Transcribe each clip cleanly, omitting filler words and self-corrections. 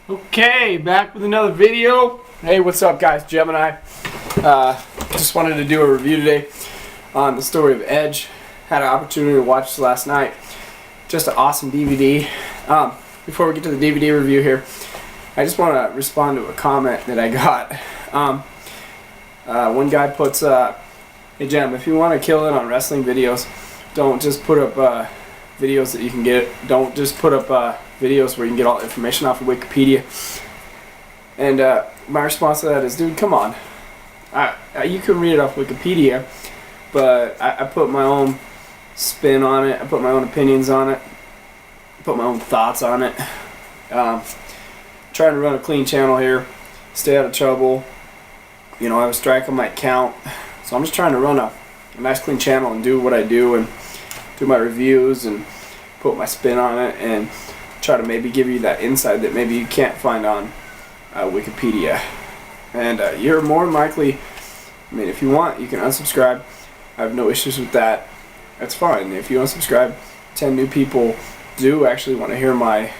Okay, back with another video. Hey, what's up guys? Gemini. Just wanted to do a review today on the story of Edge. Had an opportunity to watch this last night. Just an awesome DVD. Before we get to the DVD review here, I just want to respond to a comment that I got. One guy puts, hey Gem, if you want to kill it on wrestling videos, don't just put up videos that you can get. Don't just put up videos where you can get all the information off of Wikipedia. And my response to that is, dude, come on. You can read it off Wikipedia, but I put my own spin on it. I put my own opinions on it. I put my own thoughts on it. Trying to run a clean channel here, stay out of trouble. You know, I have a strike on my account, so I'm just trying to run a nice clean channel and do what I do and do my reviews and put my spin on it and try to maybe give you that insight that maybe you can't find on Wikipedia. And you're more than likely, I mean, if you want, you can unsubscribe. I have no issues with that. That's fine. If you unsubscribe, 10 new people do actually want to hear my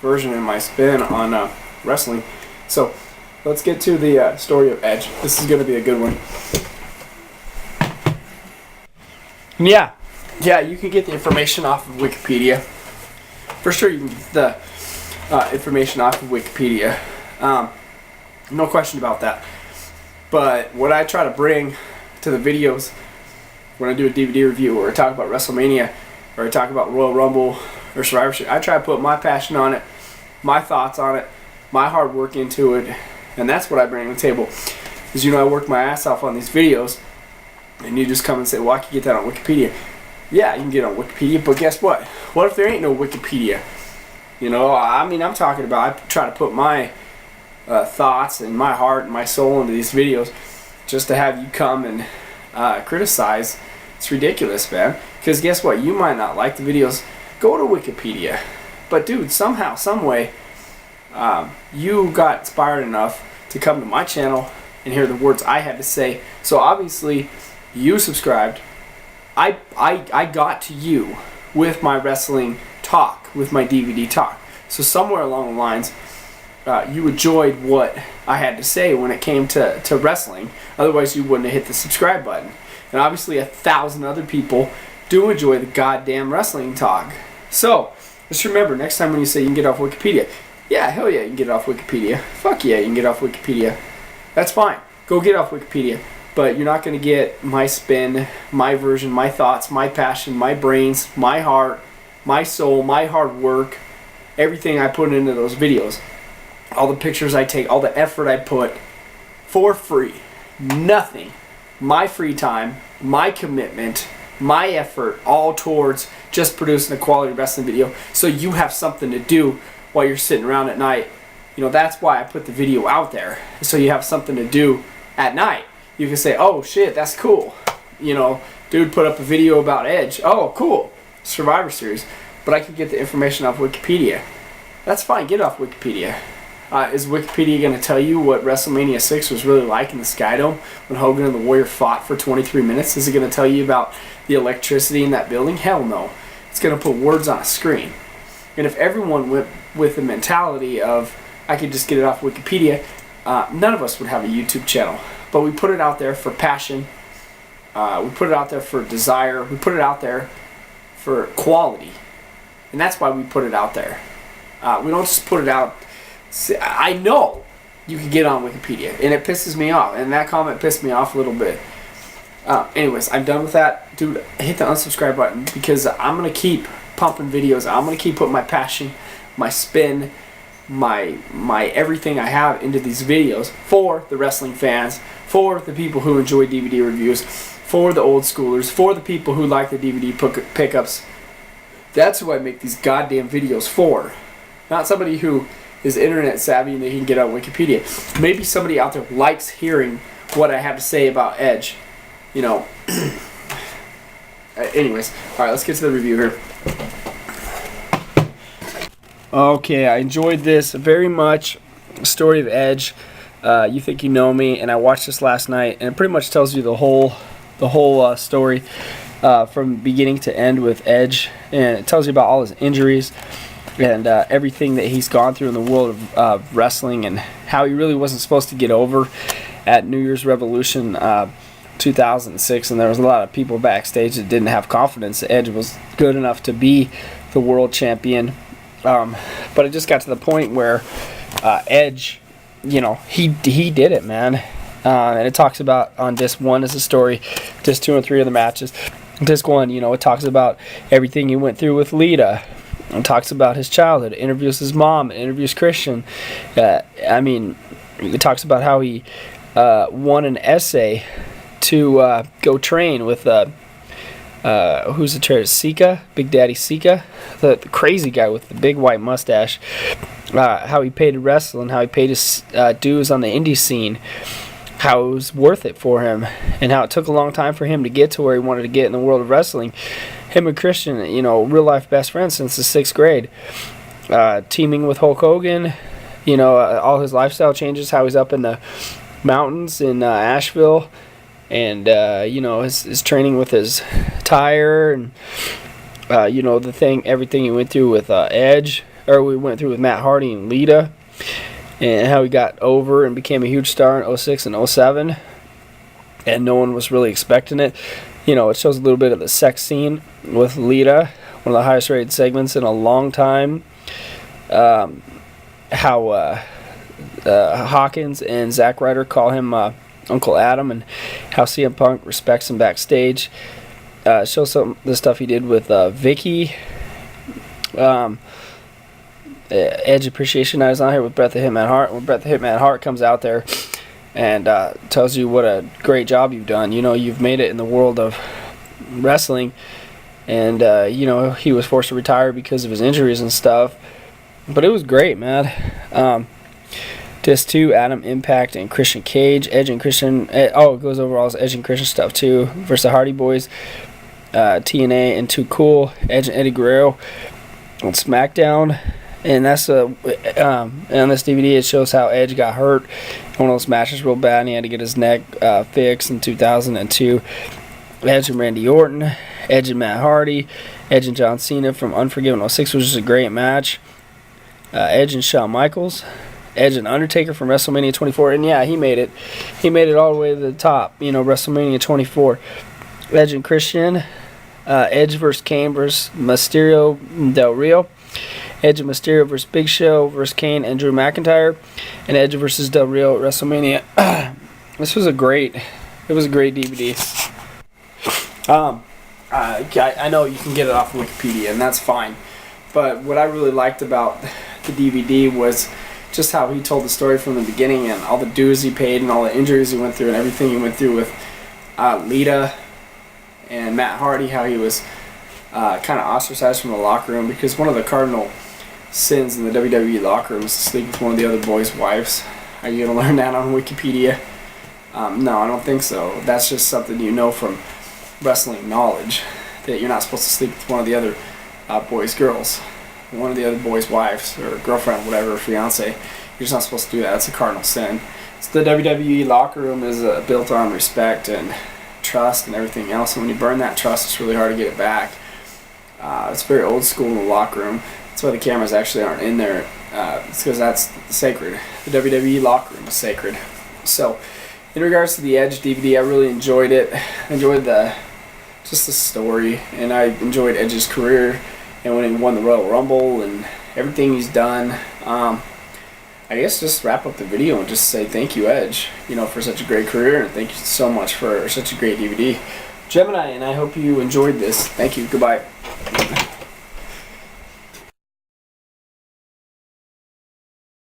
version and my spin on wrestling. So let's get to the story of Edge. This is going to be a good one. Yeah, you can get the information off of Wikipedia. For sure, you can get the information off of Wikipedia. No question about that. But what I try to bring to the videos when I do a DVD review, or I talk about WrestleMania, or I talk about Royal Rumble or Survivor Series, I try to put my passion on it, my thoughts on it, my hard work into it, and that's what I bring to the table. Because, you know, I work my ass off on these videos, and you just come and say, well, I can get that on Wikipedia. Yeah, you can get it on Wikipedia, but guess what? What if there ain't no Wikipedia? You know, I mean, I'm talking about, I try to put my thoughts and my heart and my soul into these videos just to have you come and criticize. It's ridiculous, man. Because guess what? You might not like the videos. Go to Wikipedia. But dude, somehow, some way, you got inspired enough to come to my channel and hear the words I had to say. So obviously, you subscribed. I got to you with my wrestling talk, with my DVD talk. So somewhere along the lines, you enjoyed what I had to say when it came to wrestling. Otherwise, you wouldn't have hit the subscribe button. And obviously, 1,000 other people do enjoy the goddamn wrestling talk. So just remember, next time when you say you can get off Wikipedia, yeah, hell yeah, you can get it off Wikipedia. Fuck yeah, you can get off Wikipedia. That's fine. Go get off Wikipedia. But you're not going to get my spin, my version, my thoughts, my passion, my brains, my heart, my soul, my hard work, everything I put into those videos. All the pictures I take, all the effort I put for free. Nothing. My free time, my commitment, my effort, all towards just producing a quality wrestling video so you have something to do while you're sitting around at night. You know, that's why I put the video out there, so you have something to do at night. You can say, oh shit, that's cool. You know, dude put up a video about Edge. Oh, cool. Survivor Series. But I can get the information off Wikipedia. That's fine, get off Wikipedia. Is Wikipedia going to tell you what WrestleMania 6 was really like in the Skydome when Hogan and the Warrior fought for 23 minutes? Is it going to tell you about the electricity in that building? Hell no. It's going to put words on a screen. And if everyone went with the mentality of, I could just get it off Wikipedia, none of us would have a YouTube channel. But we put it out there for passion. We put it out there for desire. We put it out there for quality. And that's why we put it out there. We don't just put it out. See, I know you can get on Wikipedia, and it pisses me off. And that comment pissed me off a little bit. Anyways, I'm done with that. Dude, hit the unsubscribe button because I'm going to keep pumping videos. I'm going to keep putting my passion, my spin, my everything I have into these videos for the wrestling fans, for the people who enjoy DVD reviews, for the old schoolers, for the people who like the DVD pickups. That's who I make these goddamn videos for. Not somebody who is internet savvy and they can get on Wikipedia. Maybe somebody out there likes hearing what I have to say about Edge. You know. Anyways, alright, let's get to the review here. Okay, I enjoyed this very much. Story of Edge. You think you know me, and I watched this last night, and it pretty much tells you the whole story from beginning to end with Edge, and it tells you about all his injuries. and everything that he's gone through in the world of wrestling, and how he really wasn't supposed to get over at New Year's Revolution 2006, and there was a lot of people backstage that didn't have confidence that Edge was good enough to be the world champion. But it just got to the point where Edge, he did it, man. And it talks about on disc 1 is the story, disc 2 and 3 are the matches. Disc 1, it talks about everything he went through with Lita. It talks about his childhood. It interviews his mom. It interviews Christian. It talks about how he won an essay to go train with who's the trainer? Sika, Big Daddy Sika, the crazy guy with the big white mustache. How he paid to wrestle and how he paid his dues on the indie scene. How it was worth it for him, and how it took a long time for him to get to where he wanted to get in the world of wrestling. Him and Christian, real life best friends since the 6th grade. Teaming with Hulk Hogan, all his lifestyle changes, how he's up in the mountains in Asheville, and his training with his tire, and everything he went through with Edge, or we went through with Matt Hardy and Lita, and how he got over and became a huge star in 06 and 07, and no one was really expecting it. It shows a little bit of the sex scene with Lita, one of the highest rated segments in a long time. How Hawkins and Zack Ryder call him Uncle Adam, and how CM Punk respects him backstage. Shows some of the stuff he did with Vicky. Edge Appreciation Night is on here with Bret the Hitman Hart. When Bret the Hitman Hart comes out there and tells you what a great job you've done. You've made it in the world of wrestling, and he was forced to retire because of his injuries and stuff. But it was great, man. Disc 2, Adam Impact and Christian Cage. Edge and Christian. It goes over all his Edge and Christian stuff too. Versus the Hardy Boys, TNA, and Too Cool. Edge and Eddie Guerrero on SmackDown. And that's on this DVD. It shows how Edge got hurt in one of those matches real bad, and he had to get his neck fixed in 2002. Edge and Randy Orton, Edge and Matt Hardy, Edge and John Cena from Unforgiven 06, which was a great match. Edge and Shawn Michaels, Edge and Undertaker from WrestleMania 24, and yeah, he made it. He made it all the way to the top. WrestleMania 24. Edge and Christian, Edge versus Kane versus Mysterio Del Rio. Edge and Mysterio versus Big Show versus Kane and Drew McIntyre, and Edge versus Del Rio at WrestleMania. This was a great DVD. I know you can get it off of Wikipedia, and that's fine. But what I really liked about the DVD was just how he told the story from the beginning, and all the dues he paid, and all the injuries he went through, and everything he went through with Lita and Matt Hardy. How he was kind of ostracized from the locker room, because one of the cardinal sins in the WWE locker room is to sleep with one of the other boys' wives. Are you going to learn that on Wikipedia? No, I don't think so. That's just something from wrestling knowledge, that you're not supposed to sleep with one of the other boys' girls, one of the other boys' wives, or girlfriend, whatever, fiance. You're just not supposed to do that. That's a cardinal sin. So the WWE locker room is built on respect and trust and everything else, and when you burn that trust, it's really hard to get it back. It's very old school in the locker room. That's why the cameras actually aren't in there. It's because that's sacred. The WWE locker room is sacred. So, in regards to the Edge DVD, I really enjoyed it. I enjoyed the story, and I enjoyed Edge's career, and when he won the Royal Rumble and everything he's done. I guess just wrap up the video and just say thank you, Edge, for such a great career, and thank you so much for such a great DVD. Gemini, and I hope you enjoyed this. Thank you. Goodbye.